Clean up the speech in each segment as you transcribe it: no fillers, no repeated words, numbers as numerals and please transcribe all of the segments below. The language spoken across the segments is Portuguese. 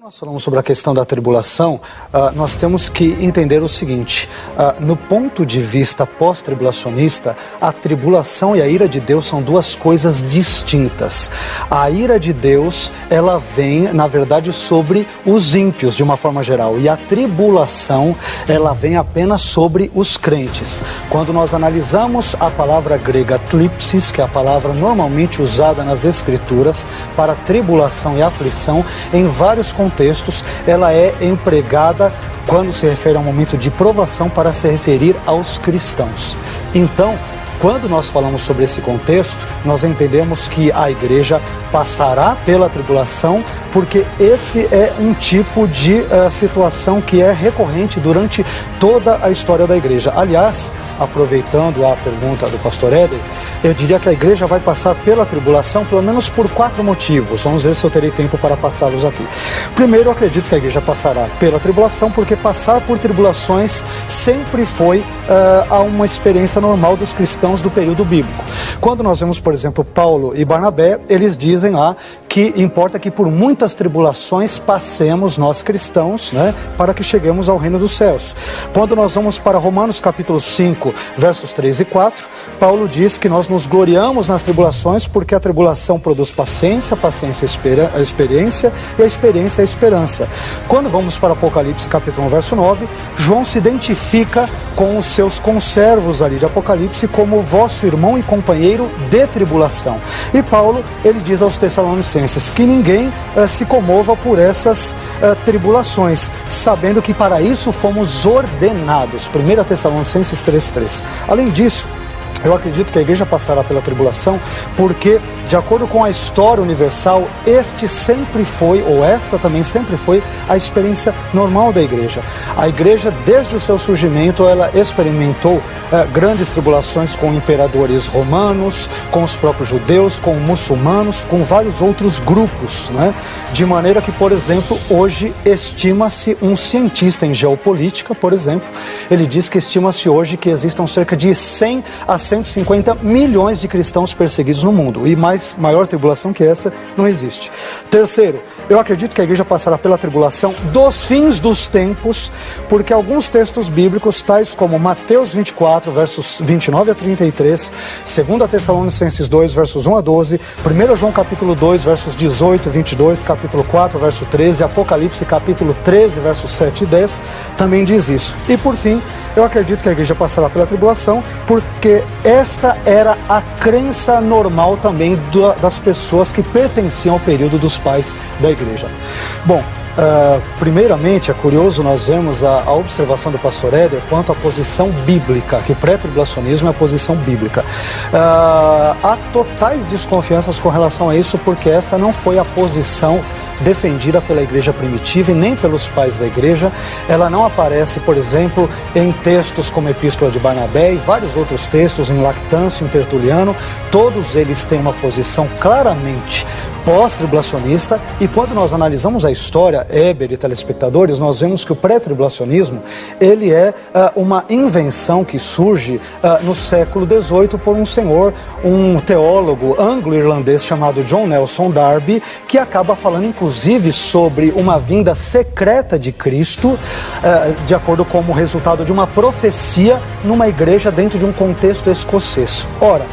Nós falamos sobre a questão da tribulação, nós temos que entender o seguinte, no ponto de vista pós-tribulacionista, a tribulação e a ira de Deus são duas coisas distintas. A ira de Deus, ela vem, na verdade, sobre os ímpios, de uma forma geral, e a tribulação, ela vem apenas sobre os crentes. Quando nós analisamos a palavra grega tlipsis, que é a palavra normalmente usada nas Escrituras para tribulação e aflição, em vários contextos, ela é empregada quando se refere a um momento de provação para se referir aos cristãos. Então, quando nós falamos sobre esse contexto, nós entendemos que a igreja passará pela tribulação, porque esse é um tipo de situação que é recorrente durante toda a história da igreja. Aliás, aproveitando a pergunta do pastor Éder, eu diria que a igreja vai passar pela tribulação pelo menos por 4 motivos. Vamos ver se eu terei tempo para passá-los aqui. Primeiro, eu acredito que a igreja passará pela tribulação, porque passar por tribulações sempre foi uma experiência normal dos cristãos do período bíblico. Quando nós vemos, por exemplo, Paulo e Barnabé, eles dizem lá que importa que por muitas tribulações passemos nós cristãos, para que cheguemos ao reino dos céus. Quando nós vamos para Romanos capítulo 5, versos 3 e 4, Paulo diz que nós nos gloriamos nas tribulações porque a tribulação produz paciência, paciência a experiência e a experiência a esperança. Quando vamos para Apocalipse capítulo 1, verso 9, João se identifica com os seus conservos ali de Apocalipse como vosso irmão e companheiro de tribulação. E Paulo, ele diz aos Tessalonicenses que ninguém se comova por essas tribulações, sabendo que para isso fomos ordenados. 1 Tessalonicenses 3:3. Além disso, eu acredito que a igreja passará pela tribulação porque, de acordo com a história universal, este sempre foi, ou esta também sempre foi, a experiência normal da igreja. A igreja, desde o seu surgimento, ela experimentou grandes tribulações com imperadores romanos, com os próprios judeus, com muçulmanos, com vários outros grupos, De maneira que, por exemplo, hoje estima-se um cientista em geopolítica, por exemplo, ele diz que estima-se hoje que existam cerca de 100 a 150 milhões de cristãos perseguidos no mundo. E maior tribulação que essa não existe. Terceiro, eu acredito que a igreja passará pela tribulação dos fins dos tempos, porque alguns textos bíblicos, tais como Mateus 24, versos 29 a 33, 2 Tessalonicenses 2, versos 1 a 12, 1 João capítulo 2, versos 18 e 22, capítulo 4, verso 13, Apocalipse capítulo 13, versos 7 e 10, também diz isso. E por fim, eu acredito que a igreja passará pela tribulação, porque esta era a crença normal também das pessoas que pertenciam ao período dos pais da igreja. Bom, primeiramente é curioso nós vemos a observação do pastor Éder quanto à posição bíblica, que o pré-tribulacionismo é a posição bíblica. Há totais desconfianças com relação a isso, porque esta não foi a posição defendida pela igreja primitiva e nem pelos pais da igreja. Ela não aparece, por exemplo, em textos como Epístola de Barnabé e vários outros textos, em Lactâncio, em Tertuliano. Todos eles têm uma posição claramente pós-tribulacionista, e quando nós analisamos a história, Éber e telespectadores, nós vemos que o pré-tribulacionismo, ele é uma invenção que surge no século XVIII por um senhor, um teólogo anglo-irlandês chamado John Nelson Darby, que acaba falando inclusive sobre uma vinda secreta de Cristo, de acordo com o resultado de uma profecia numa igreja dentro de um contexto escocês. Ora,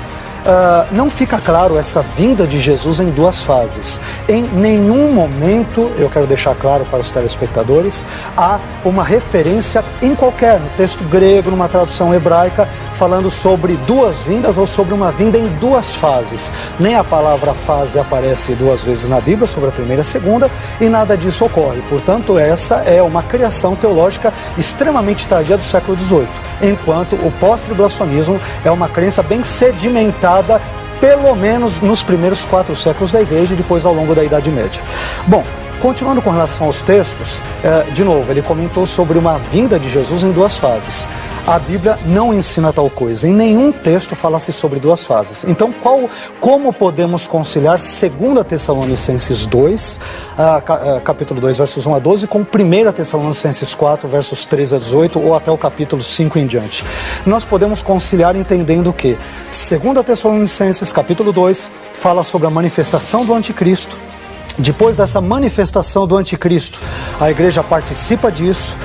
não fica claro essa vinda de Jesus em 2 fases. Em nenhum momento, eu quero deixar claro para os telespectadores, há uma referência no texto grego, numa tradução hebraica, falando sobre 2 vindas ou sobre uma vinda em 2 fases. Nem a palavra fase aparece 2 vezes na Bíblia, sobre a primeira e a segunda, e nada disso ocorre. Portanto, essa é uma criação teológica extremamente tardia do século XVIII, enquanto o pós-tribulacionismo é uma crença bem sedimentada pelo menos nos primeiros 4 séculos da igreja e depois ao longo da Idade Média. Bom, continuando com relação aos textos, de novo, ele comentou sobre uma vinda de Jesus em 2 fases. A Bíblia não ensina tal coisa. Em nenhum texto fala-se sobre 2 fases. Então, como podemos conciliar 2 Tessalonicenses 2, capítulo 2, versos 1 a 12, com 1 Tessalonicenses 4, versos 13 a 18, ou até o capítulo 5 em diante? Nós podemos conciliar entendendo que 2 Tessalonicenses, capítulo 2, fala sobre a manifestação do anticristo, Depois dessa manifestação do anticristo, a igreja participa disso.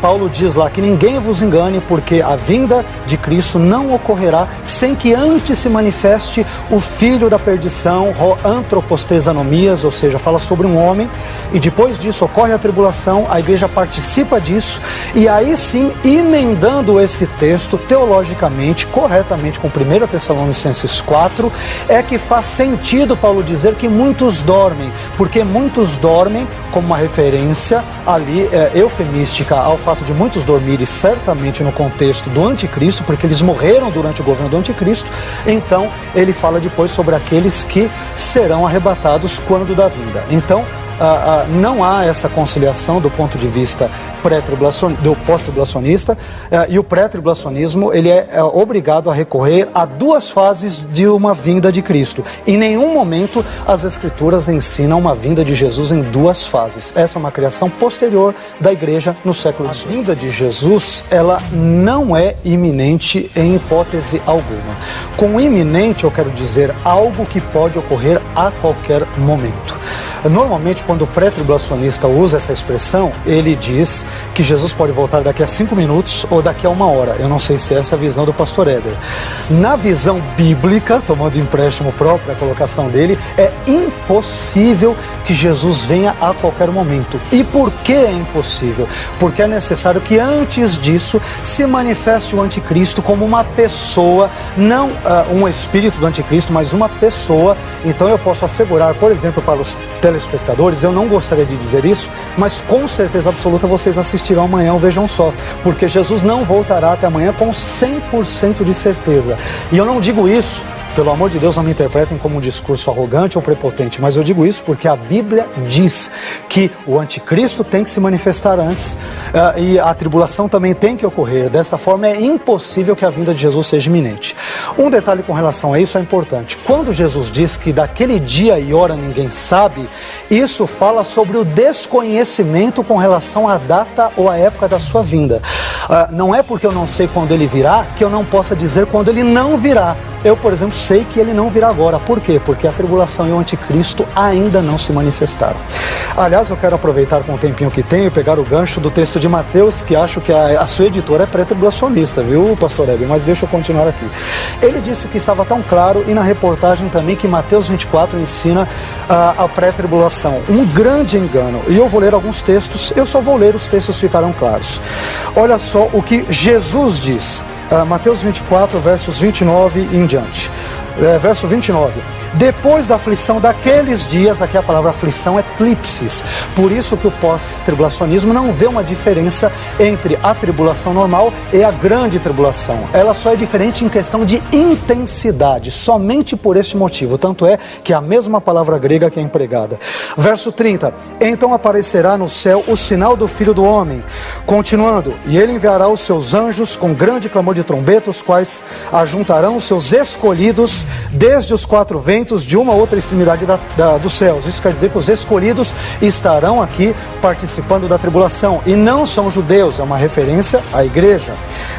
Paulo diz lá que ninguém vos engane, porque a vinda de Cristo não ocorrerá sem que antes se manifeste o filho da perdição, antropostesanomias, ou seja, fala sobre um homem, e depois disso ocorre a tribulação, a igreja participa disso, e aí sim, emendando esse texto teologicamente, corretamente com 1 Tessalonicenses 4, é que faz sentido Paulo dizer que muitos dormem, porque muitos dormem como uma referência ali eufemística ao fato de muitos dormirem certamente no contexto do anticristo, porque eles morreram durante o governo do anticristo. Então ele fala depois sobre aqueles que serão arrebatados quando da vinda. Então não há essa conciliação do ponto de vista do pós-tribulacionista, e o pré-tribulacionismo ele é obrigado a recorrer a duas fases de uma vinda de Cristo. Em nenhum momento as Escrituras ensinam uma vinda de Jesus em duas fases. Essa é uma criação posterior da igreja no século XVIII. A vinda de Jesus, ela não é iminente em hipótese alguma. Com iminente eu quero dizer algo que pode ocorrer a qualquer momento. Normalmente, quando o pré-tribulacionista usa essa expressão, ele diz que Jesus pode voltar daqui a 5 minutos ou daqui a 1 hora. Eu não sei se essa é a visão do pastor Éder. Na visão bíblica, tomando empréstimo próprio a colocação dele, é impossível que Jesus venha a qualquer momento. E por que é impossível? Porque é necessário que antes disso se manifeste o anticristo como uma pessoa, não um espírito do anticristo, mas uma pessoa. Então eu posso assegurar, por exemplo, para os telespectadores, eu não gostaria de dizer isso, mas com certeza absoluta vocês assistirão amanhã o Vejam Só, porque Jesus não voltará até amanhã com 100% de certeza. E eu não digo isso, pelo amor de Deus, não me interpretem como um discurso arrogante ou prepotente, mas eu digo isso porque a Bíblia diz que o anticristo tem que se manifestar antes, e a tribulação também tem que ocorrer. Dessa forma é impossível que a vinda de Jesus seja iminente. Um detalhe com relação a isso é importante. Quando Jesus diz que daquele dia e hora ninguém sabe, isso fala sobre o desconhecimento com relação à data ou à época da sua vinda. Não é porque eu não sei quando ele virá que eu não possa dizer quando ele não virá. Eu, por exemplo, sei que ele não virá agora. Por quê? Porque a tribulação e o anticristo ainda não se manifestaram. Aliás, eu quero aproveitar com o tempinho que tenho e pegar o gancho do texto de Mateus, que acho que a sua editora é pré-tribulacionista, viu, pastor Hebe? Mas deixa eu continuar aqui. Ele disse que estava tão claro, e na reportagem também, que Mateus 24 ensina a pré-tribulação. Um grande engano. E eu vou ler alguns textos, eu só vou ler, os textos ficarão claros. Olha só o que Jesus diz. Mateus 24, versos 29 em diante. Verso 29. Depois da aflição daqueles dias, aqui a palavra aflição é tlipsis. Por isso que o pós-tribulacionismo não vê uma diferença entre a tribulação normal e a grande tribulação. Ela só é diferente em questão de intensidade, somente por esse motivo. Tanto é que é a mesma palavra grega que é empregada. Verso 30. Então aparecerá no céu o sinal do Filho do Homem. Continuando. E ele enviará os seus anjos com grande clamor de trombeta, os quais ajuntarão os seus escolhidos desde os 4 ventos de uma ou outra extremidade dos céus. Isso quer dizer que os escolhidos estarão aqui participando da tribulação, e não são judeus, é uma referência à igreja.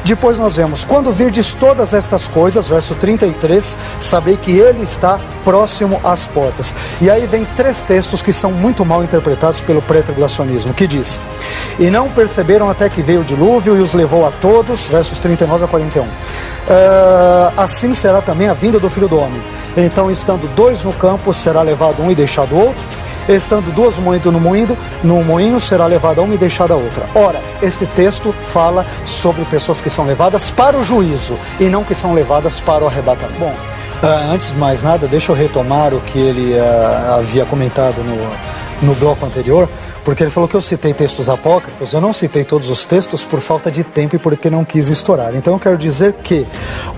Depois nós vemos, quando virdes todas estas coisas, verso 33, sabei que ele está próximo às portas. E aí vem 3 textos que são muito mal interpretados pelo pré-tribulacionismo, que diz: e não perceberam até que veio o dilúvio e os levou a todos, versos 39 a 41. Assim será também a vinda do Filho do Homem. Então, estando 2 no campo, será levado um e deixado o outro. Estando 2 no moinho, será levada uma e deixada a outra. Ora, esse texto fala sobre pessoas que são levadas para o juízo e não que são levadas para o arrebatamento. Bom, antes de mais nada, deixa eu retomar o que ele havia comentado no bloco anterior, porque ele falou que eu citei textos apócrifos. Eu não citei todos os textos por falta de tempo e porque não quis estourar. Então eu quero dizer que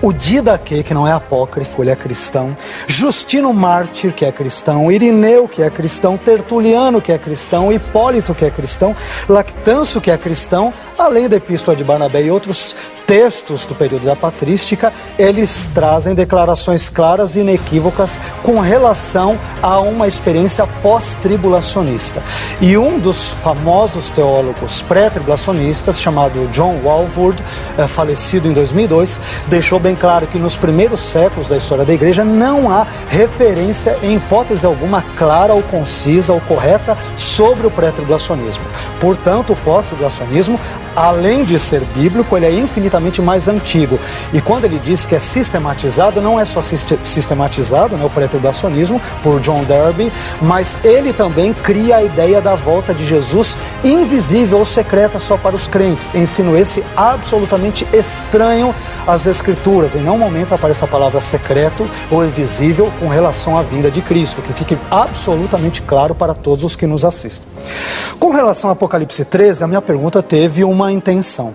o Didaquê, que não é apócrifo, ele é cristão, Justino Mártir, que é cristão, Irineu, que é cristão, Tertuliano, que é cristão, Hipólito, que é cristão, Lactâncio, que é cristão, além da Epístola de Barnabé e outros, textos do período da patrística, eles trazem declarações claras e inequívocas com relação a uma experiência pós-tribulacionista. E um dos famosos teólogos pré-tribulacionistas, chamado John Walvoord, falecido em 2002, deixou bem claro que nos primeiros séculos da história da igreja não há referência em hipótese alguma clara ou concisa ou correta sobre o pré-tribulacionismo. Portanto, o pós-tribulacionismo, além de ser bíblico, ele é infinitamente mais antigo. E quando ele diz que é sistematizado, não é só sistematizado, né, o pré-tribulacionismo, por John Darby, mas ele também cria a ideia da volta de Jesus invisível ou secreta só para os crentes. Ensino esse absolutamente estranho às Escrituras. Em nenhum momento aparece a palavra secreto ou invisível com relação à vinda de Cristo, que fique absolutamente claro para todos os que nos assistem. Com relação a Apocalipse 13, a minha pergunta teve uma intenção.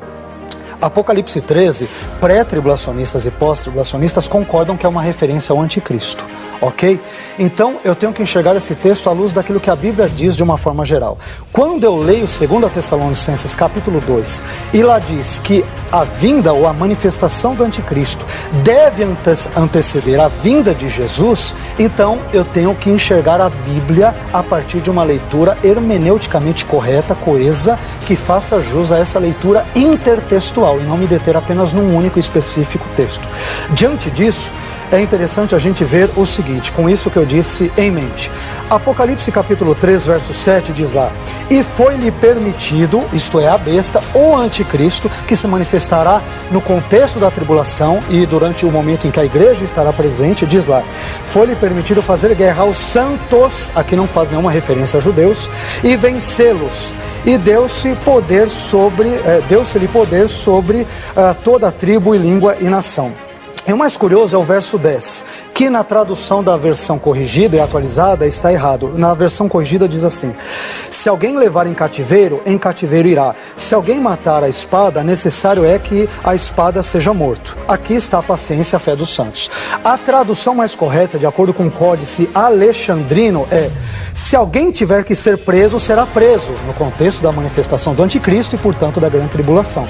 Apocalipse 13, pré-tribulacionistas e pós-tribulacionistas concordam que é uma referência ao anticristo, ok? Então eu tenho que enxergar esse texto à luz daquilo que a Bíblia diz de uma forma geral. Quando eu leio 2 Tessalonicenses capítulo 2, e lá diz que a vinda ou a manifestação do anticristo deve anteceder a vinda de Jesus, então eu tenho que enxergar a Bíblia a partir de uma leitura hermeneuticamente correta, coesa, que faça jus a essa leitura intertextual e não me deter apenas num único e específico texto. Diante disso, é interessante a gente ver o seguinte, com isso que eu disse em mente. Apocalipse capítulo 3, verso 7 diz lá: e foi-lhe permitido, isto é, a besta, o anticristo, que se manifestará no contexto da tribulação e durante o momento em que a igreja estará presente, diz lá, foi-lhe permitido fazer guerra aos santos, aqui não faz nenhuma referência a judeus, e vencê-los. E deu-se-lhe poder sobre toda a tribo e língua e nação. E o mais curioso é o verso 10, que na tradução da versão corrigida e atualizada está errado. Na versão corrigida diz assim: se alguém levar em cativeiro irá. Se alguém matar a espada, necessário é que a espada seja morto. Aqui está a paciência e a fé dos santos. A tradução mais correta, de acordo com o códice alexandrino, é: se alguém tiver que ser preso, será preso, no contexto da manifestação do anticristo e, portanto, da grande tribulação.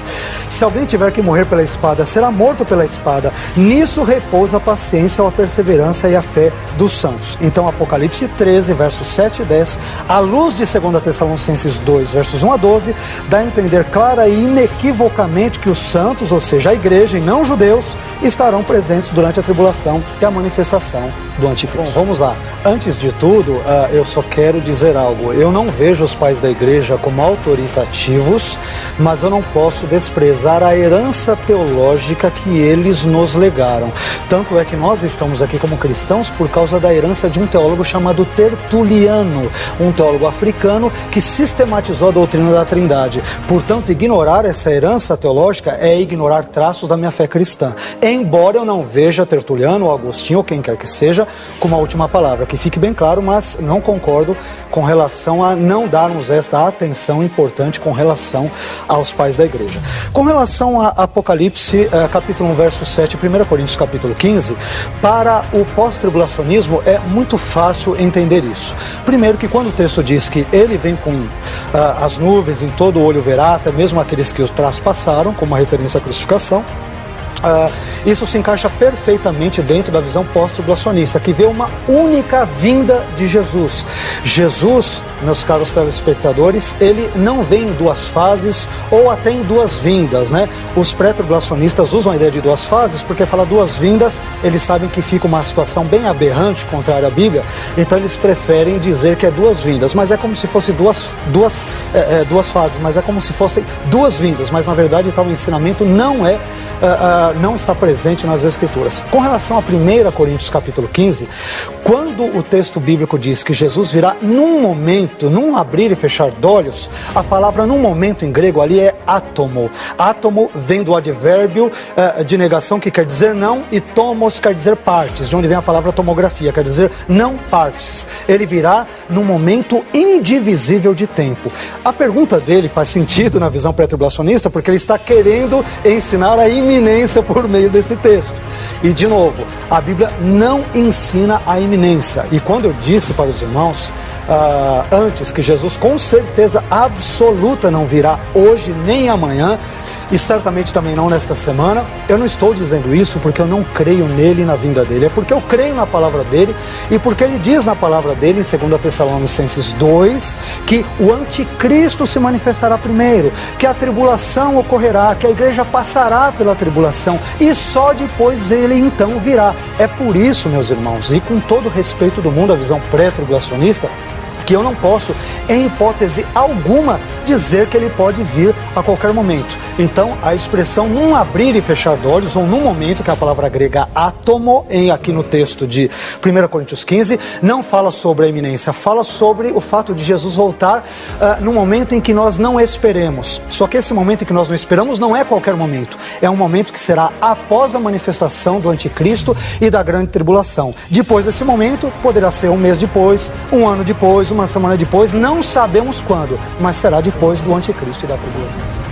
Se alguém tiver que morrer pela espada, será morto pela espada. Nisso repousa a paciência, a perseverança e a fé dos santos. Então, Apocalipse 13, versos 7 e 10, à luz de 2 Tessalonicenses 2, versos 1 a 12, dá a entender clara e inequivocamente que os santos, ou seja, a igreja e não judeus, estarão presentes durante a tribulação e a manifestação do anticristo. Bom, vamos lá. Antes de tudo, eu só quero dizer algo. Eu não vejo os pais da igreja como autoritativos, mas eu não posso desprezar a herança teológica que eles nos legaram. Tanto é que nós estamos aqui como cristãos por causa da herança de um teólogo chamado Tertuliano, um teólogo africano que sistematizou a doutrina da Trindade. Portanto, ignorar essa herança teológica é ignorar traços da minha fé cristã. Embora eu não veja Tertuliano ou Agostinho ou quem quer que seja como a última palavra, que fique bem claro, mas não concordo com relação a não darmos esta atenção importante com relação aos pais da igreja. Com relação a Apocalipse, capítulo 1, verso 7, 1 Coríntios, capítulo 15, para o pós-tribulacionismo é muito fácil entender isso. Primeiro que quando o texto diz que ele vem com as nuvens, em todo o olho verá, até mesmo aqueles que os traspassaram, como uma referência à crucificação, isso se encaixa perfeitamente dentro da visão pós-tribulacionista, que vê uma única vinda de Jesus. Jesus, meus caros telespectadores, ele não vem em duas fases ou até em duas vindas, né? Os pré-tribulacionistas usam a ideia de duas fases porque fala duas vindas, eles sabem que fica uma situação bem aberrante, contrária à Bíblia, então eles preferem dizer que é duas vindas, mas é como se fosse duas fases, mas é como se fossem duas vindas, mas na verdade tal ensinamento não está presente nas Escrituras. Com relação a 1 Coríntios capítulo 15, quando o texto bíblico diz que Jesus virá num momento, num abrir e fechar de olhos, a palavra num momento em grego ali é átomo. Átomo vem do advérbio de negação, que quer dizer não, e tomos quer dizer partes, de onde vem a palavra tomografia, quer dizer não partes. Ele virá num momento indivisível de tempo. A pergunta dele faz sentido na visão pré-tribulacionista, porque ele está querendo ensinar a iminência por meio desse texto. E de novo, a Bíblia não ensina a iminência. E quando eu disse para os irmãos antes que Jesus com certeza absoluta não virá hoje nem amanhã, e certamente também não nesta semana. Eu não estou dizendo isso porque eu não creio nele e na vinda dele, é porque eu creio na palavra dele e porque ele diz na palavra dele, em 2 Tessalonicenses 2, que o anticristo se manifestará primeiro, que a tribulação ocorrerá, que a igreja passará pela tribulação e só depois ele então virá. É por isso, meus irmãos, e com todo o respeito do mundo, a visão pré-tribulacionista, que eu não posso, em hipótese alguma, dizer que ele pode vir a qualquer momento. Então, a expressão num abrir e fechar de olhos, ou num momento, que é a palavra grega átomo, aqui no texto de 1 Coríntios 15, não fala sobre a iminência, fala sobre o fato de Jesus voltar no momento em que nós não esperemos. Só que esse momento em que nós não esperamos não é qualquer momento, é um momento que será após a manifestação do anticristo e da grande tribulação. Depois desse momento, poderá ser um mês depois, um ano depois, uma semana depois, não sabemos quando, mas será depois do anticristo e da tribulação.